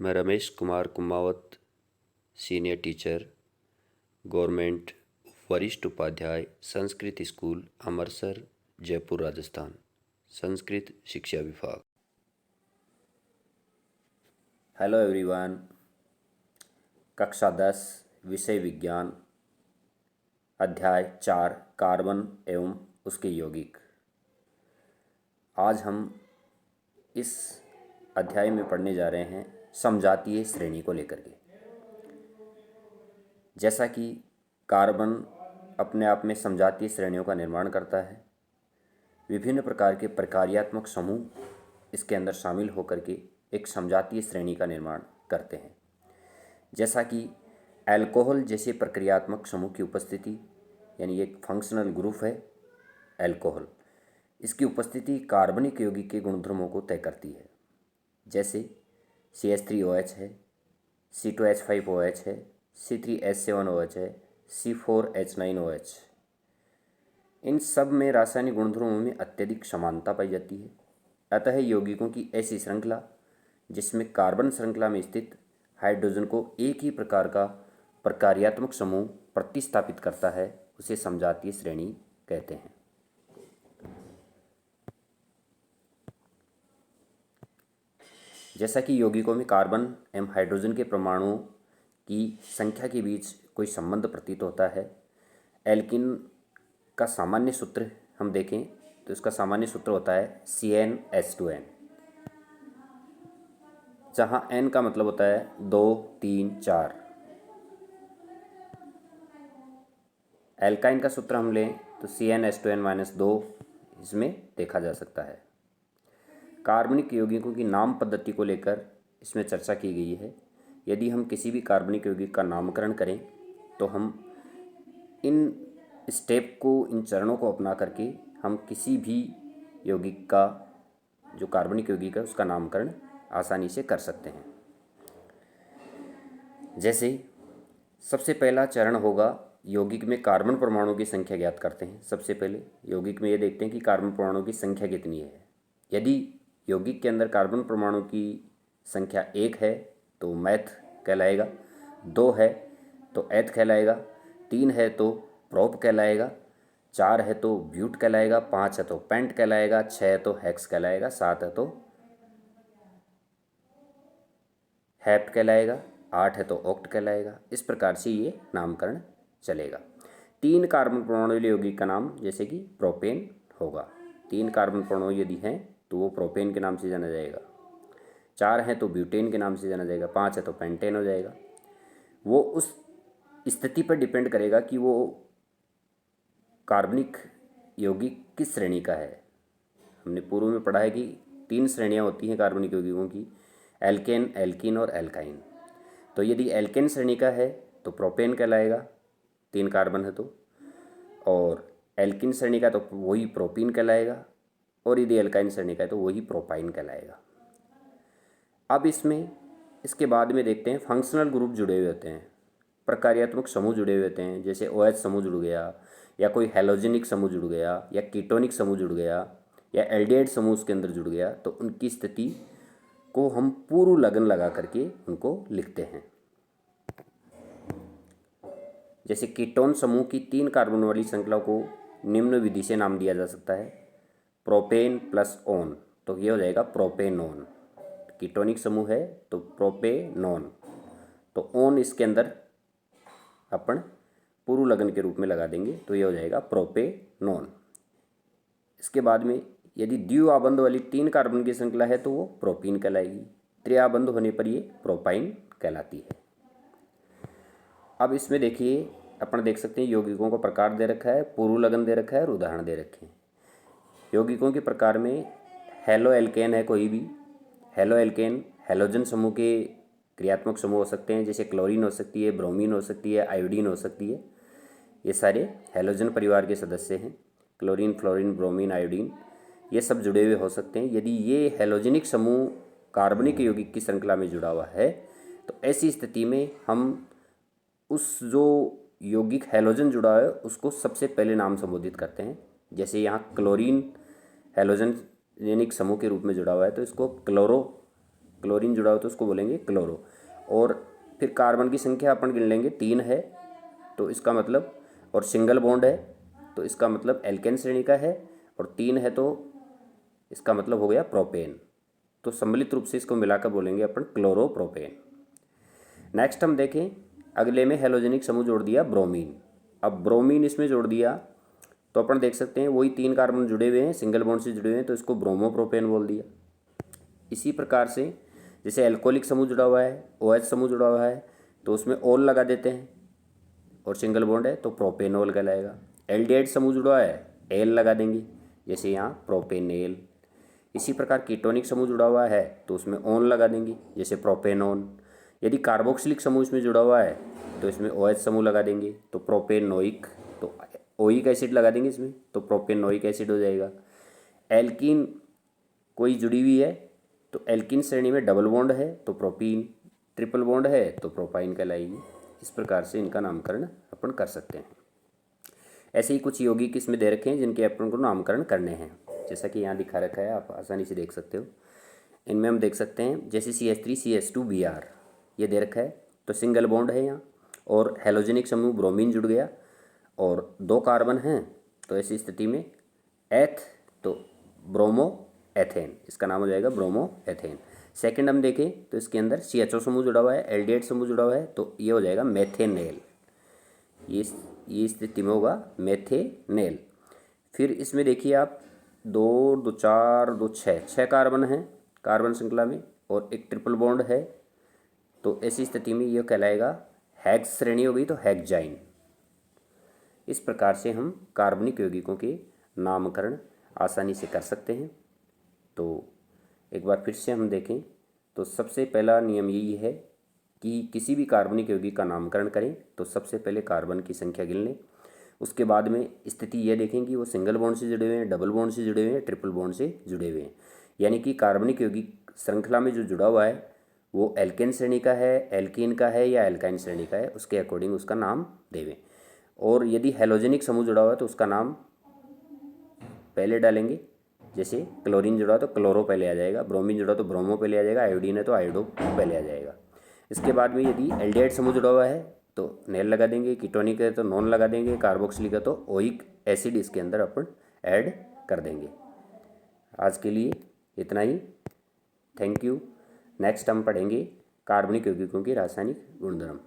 मैं Ramesh Kumar Kumawat, senior teacher, government वरिष्ठ Upadhyay, Sanskrit school Amarsar, Jaipur, Rajasthan, Sanskrit शिक्षा विभाग। Hello everyone. कक्षा 10 विषय विज्ञान, अध्याय 4 कार्बन एवं उसके यौगिक। आज हम इस अध्याय में पढ़ने जा रहे हैं समजातीय श्रेणी को लेकर के। जैसा कि कार्बन अपने आप में समजातीय श्रेणियों का निर्माण करता है, विभिन्न प्रकार के प्रकार्यात्मक समूह इसके अंदर शामिल होकर के एक समजातीय श्रेणी का निर्माण करते हैं। जैसा कि अल्कोहल जैसे प्रक्रियात्मक समूह की उपस्थिति, यानी एक फंक्शनल ग्रुप है अल्कोहल, इसकी उपस्थिति कार्बनिक यौगिक के गुणधर्मों को तय करती है। जैसे CH3OH है, C2H5OH है, C3H7OH है, C4H9OH। इन सब में रासायनिक गुणधर्मों में अत्यधिक समानता पाई जाती है। अतः यौगिकों की ऐसी श्रृंखला जिसमें कार्बन श्रृंखला में स्थित हाइड्रोजन को एक ही प्रकार का प्रकार्यात्मक समूह प्रतिस्थापित करता है, उसे समजातीय श्रेणी कहते हैं। जैसा कि यौगिकों में कार्बन एवं हाइड्रोजन के परमाणुओं की संख्या के बीच कोई संबंध प्रतीत होता है, एल्किन का सामान्य सूत्र हम देखें तो इसका सामान्य सूत्र होता है CnH2n, जहाँ n का मतलब होता है 2, 3, 4। एल्काइन का सूत्र हम लें तो CnH2n-2 इसमें देखा जा सकता है। कार्बनिक यौगिकों की नाम पद्धति को लेकर इसमें चर्चा की गई है। यदि हम किसी भी कार्बनिक यौगिक का नामकरण करें तो हम इन स्टेप को, इन चरणों को अपना करके हम किसी भी यौगिक का, जो कार्बनिक यौगिक है, उसका नामकरण आसानी से कर सकते हैं। जैसे सबसे पहला चरण होगा, यौगिक में कार्बन परमाणुओं की संख्या ज्ञात करते हैं। सबसे पहले यौगिक में ये देखते हैं कि कार्बन परमाणुओं की संख्या कितनी है। यदि यौगिक के अंदर कार्बन परमाणु की संख्या 1 है तो मैथ कहलाएगा, 2 है तो एथ कहलाएगा, 3 है तो प्रोप कहलाएगा, 4 है तो ब्यूट कहलाएगा, 5 है तो पेंट कहलाएगा, 6 है तो हेक्स कहलाएगा, 7 है तो हैप्ट कहलाएगा, 8 है तो ऑक्ट कहलाएगा। इस प्रकार से ये नामकरण चलेगा। 3 कार्बन परमाणु वाले यौगिक का नाम जैसे कि प्रोपेन होगा। 3 कार्बन परमाणु यदि हैं तो वो प्रोपेन के नाम से जाना जाएगा, 4 हैं तो ब्यूटेन के नाम से जाना जाएगा, 5 है तो पेंटेन हो जाएगा। वो उस स्थिति पर डिपेंड करेगा कि वो कार्बनिक यौगिक किस श्रेणी का है। हमने पूर्व में पढ़ा है कि 3 श्रेणियाँ होती हैं कार्बनिक यौगिकों की, एल्केन, एल्कीन और एल्काइन। तो यदि एल्केन श्रेणी का है तो प्रोपेन कहलाएगा, 3 कार्बन है तो, और एल्किन श्रेणी का तो वही प्रोपीन कहलाएगा, और यदि एल्काइन श्रेणी का है तो वही प्रोपाइन कहलाएगा। अब इसके बाद में देखते हैं फंक्शनल ग्रुप जुड़े हुए होते हैं, प्रकार्यात्मक समूह जुड़े हुए होते हैं। जैसे OH समूह जुड़ गया, या कोई हेलोजेनिक समूह जुड़ गया, या कीटोनिक समूह जुड़ गया, या एल्डिहाइड समूह उसके अंदर जुड़ गया, तो उनकी स्थिति को हम पूर्व लगन लगा करके उनको लिखते हैं। जैसे कीटोन समूह की 3 कार्बन वाली श्रृंखला को निम्न विधि से नाम दिया जा सकता है, प्रोपेन प्लस ओन, तो ये हो जाएगा प्रोपेनोन। कीटोनिक समूह है तो प्रोपेनोन, तो ओन इसके अंदर अपन पूर्व लगन के रूप में लगा देंगे तो ये हो जाएगा प्रोपेनोन। इसके बाद में यदि द्विआबंध वाली 3 कार्बन की श्रृंखला है तो वो प्रोपीन कहलाएगी, त्रिआबंध होने पर ये प्रोपाइन कहलाती है। अब इसमें देखिए, अपन देख सकते हैं यौगिकों का प्रकार दे रखा है, पूर्व लगन दे रखा है और उदाहरण दे रखे हैं। यौगिकों के प्रकार में हेलो एल्केन है, कोई भी हेलो एल्केन हेलोजन समूह के क्रियात्मक समूह हो सकते हैं, जैसे क्लोरीन हो सकती है, ब्रोमीन हो सकती है, आयोडीन हो सकती है। ये सारे हेलोजन परिवार के सदस्य हैं। क्लोरीन, फ्लोरीन, ब्रोमीन, आयोडीन, ये सब जुड़े हुए हो सकते हैं। यदि ये हेलोजेनिक समूह कार्बनिक यौगिक की श्रृंखला में जुड़ा हुआ है तो ऐसी स्थिति में हम उस जो यौगिक हेलोजन जुड़ा है उसको सबसे पहले नाम संबोधित करते हैं। जैसे यहाँ क्लोरीन हेलोजनिक समूह के रूप में जुड़ा हुआ है तो इसको क्लोरो क्लोरीन जुड़ा हो तो उसको बोलेंगे क्लोरो। और फिर कार्बन की संख्या अपन गिन लेंगे, 3 है तो इसका मतलब, और सिंगल बॉन्ड है तो इसका मतलब एल्केन श्रेणी का है, और 3 है तो इसका मतलब हो गया प्रोपेन। तो सम्मिलित रूप से इसको मिलाकर बोलेंगे अपन क्लोरोप्रोपेन। नेक्स्ट हम देखें, अगले में हेलोजेनिक समूह जोड़ दिया ब्रोमीन। अब ब्रोमीन इसमें जोड़ दिया तो अपन देख सकते हैं वही 3 कार्बन जुड़े हुए हैं, सिंगल बॉन्ड से जुड़े हुए हैं, तो इसको ब्रोमोप्रोपेन बोल दिया। इसी प्रकार से जैसे एल्कोहलिक समूह जुड़ा हुआ है, OH समूह जुड़ा हुआ है तो उसमें ओल लगा देते हैं और सिंगल बॉन्ड है तो प्रोपेनोल कहलाएगा। एल्डिहाइड समूह जुड़ा है, एल लगा देंगे, जैसे यहाँ प्रोपेनेल। इसी प्रकार कीटोनिक समूह जुड़ा हुआ है तो उसमें ओन लगा देंगे, जैसे प्रोपेनोन। यदि कार्बोक्सिलिक समूह इसमें जुड़ा हुआ है तो इसमें OH समूह लगा देंगे तो प्रोपेनोइक, तो ओइक एसिड लगा देंगे इसमें तो प्रोपेनोइक एसिड हो जाएगा। एल्कीन कोई जुड़ी हुई है तो एल्कीन श्रेणी में डबल बॉन्ड है तो प्रोपीन, ट्रिपल बॉन्ड है तो प्रोपाइन कहलाएगी। इस प्रकार से इनका नामकरण अपन कर सकते हैं। ऐसे ही कुछ यौगिक इसमें दे रखे हैं जिनके अपन को नामकरण करने हैं, जैसा कि यहाँ दिखा रखा है, आप आसानी से देख सकते हो। इनमें हम देख सकते हैं जैसे CH3CH2Br ये दे रखा है तो सिंगल बॉन्ड है यहाँ, और हेलोजेनिक समूह ब्रोमीन जुड़ गया और 2 कार्बन हैं तो ऐसी स्थिति में एथ तो ब्रोमो एथेन, इसका नाम हो जाएगा ब्रोमो एथेन। सेकेंड हम देखें तो इसके अंदर CHO समूह जुड़ा हुआ है, एल्डिहाइड समूह जुड़ा हुआ है तो ये हो जाएगा मेथेनेल, ये स्थिति में होगा मेथेनेल। फिर इसमें देखिए आप 2 2 4 2 6 कार्बन हैं कार्बन श्रृंखला में और एक ट्रिपल बॉन्ड है तो ऐसी स्थिति में यह कहलाएगा हेक्स श्रेणी हो गई तो हेक्साइन। इस प्रकार से हम कार्बनिक यौगिकों के नामकरण आसानी से कर सकते हैं। तो एक बार फिर से हम देखें तो सबसे पहला नियम यही है कि किसी भी कार्बनिक यौगिक का नामकरण करें तो सबसे पहले कार्बन की संख्या गिन लें, उसके बाद में स्थिति यह देखें कि वो सिंगल बॉन्ड से जुड़े हुए हैं, डबल बॉन्ड से जुड़े हुए हैं, ट्रिपल बॉन्ड से जुड़े हुए हैं। यानी कि कार्बनिक यौगिक श्रृंखला में जो जुड़ा हुआ है वो एल्केन श्रेणी का है, एल्कीन का है या एल्काइन श्रेणी का है, उसके अकॉर्डिंग उसका नाम देवें। और यदि हेलोजेनिक समूह जुड़ा हुआ है तो उसका नाम पहले डालेंगे, जैसे क्लोरीन जुड़ा तो क्लोरो पहले आ जाएगा, ब्रोमीन जुड़ा तो ब्रोमो पहले आ जाएगा, आयोडीन है तो आयोडो पहले आ जाएगा। इसके बाद में यदि एल्डिहाइड समूह जुड़ा हुआ है तो नेल लगा देंगे, कीटोनिक है तो नॉन लगा देंगे, कार्बोक्सिलिक है तो ओइक एसिड इसके अंदर अपन ऐड कर देंगे। आज के लिए इतना ही, थैंक यू। नेक्स्ट हम पढ़ेंगे कार्बनिक यौगिकों की रासायनिक गुणधर्म।